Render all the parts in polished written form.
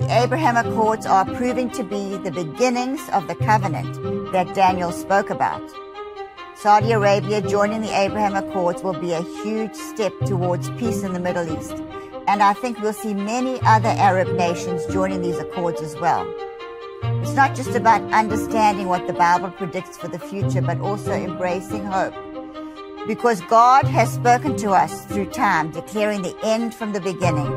The Abraham Accords are proving to be the beginnings of the covenant that Daniel spoke about. Saudi Arabia joining the Abraham Accords will be a huge step towards peace in the Middle East, and I think we'll see many other Arab nations joining these accords as well. It's not just about understanding what the Bible predicts for the future, but also embracing hope. Because God has spoken to us through time, declaring the end from the beginning.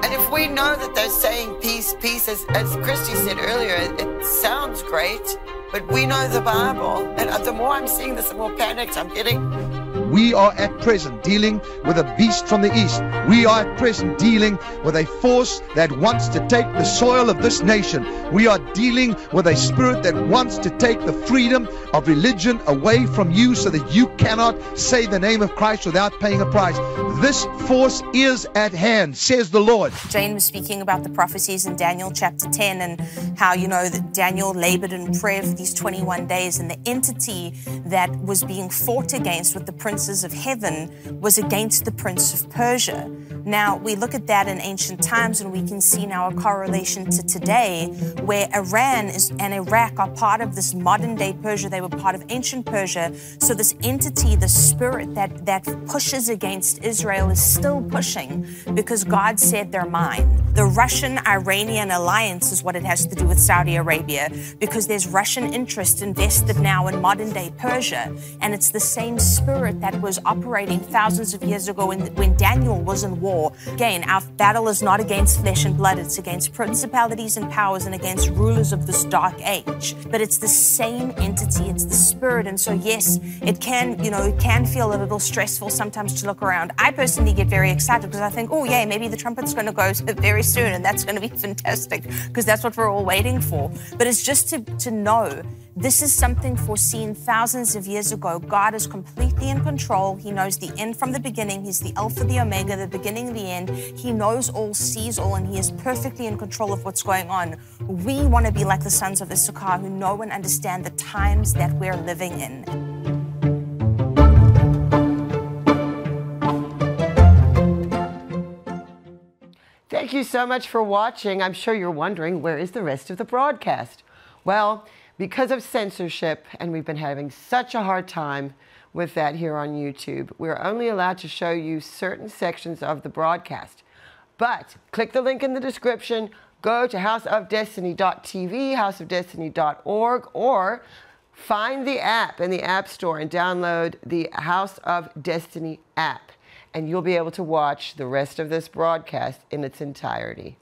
And if we know that they're saying peace, peace, as Christy said earlier, it sounds great, but we know the Bible. And the more I'm seeing this, the more panicked I'm getting. We are at present dealing with a beast from the east. We are at present dealing with a force that wants to take the soil of this nation. We are dealing with a spirit that wants to take the freedom of religion away from you so that you cannot say the name of Christ without paying a price. This force is at hand, says the Lord. Jane was speaking about the prophecies in Daniel chapter 10 and how, that Daniel labored in prayer for these 21 days, and the entity that was being fought against with the princes of heaven was against the prince of Persia. Now, we look at that in ancient times and we can see now a correlation to today where Iran and Iraq are part of this modern day Persia. They were part of ancient Persia. So this entity, the spirit that pushes against Israel is still pushing because God said they're mine. The Russian-Iranian alliance is what it has to do with Saudi Arabia because there's Russian interest invested now in modern day Persia. And it's the same spirit that was operating thousands of years ago when Daniel was in war. Again, our battle is not against flesh and blood, it's against principalities and powers and against rulers of this dark age. But it's the same entity, it's the spirit. And so yes, it can, it can feel a little stressful sometimes to look around. I personally get very excited because I think, oh yeah, maybe the trumpet's going to go very soon and that's going to be fantastic because that's what we're all waiting for. But it's just to know this is something foreseen thousands of years ago. God is completely in control. He knows the end from the beginning. He's the Alpha, the Omega, the beginning, the end. He knows all, sees all, and He is perfectly in control of what's going on. We want to be like the sons of Issachar who know and understand the times that we're living in. Thank you so much for watching. I'm sure you're wondering, where is the rest of the broadcast? Well, because of censorship, and we've been having such a hard time with that here on YouTube, we're only allowed to show you certain sections of the broadcast. But click the link in the description, go to houseofdestiny.tv, houseofdestiny.org, or find the app in the App Store and download the House of Destiny app. And you'll be able to watch the rest of this broadcast in its entirety.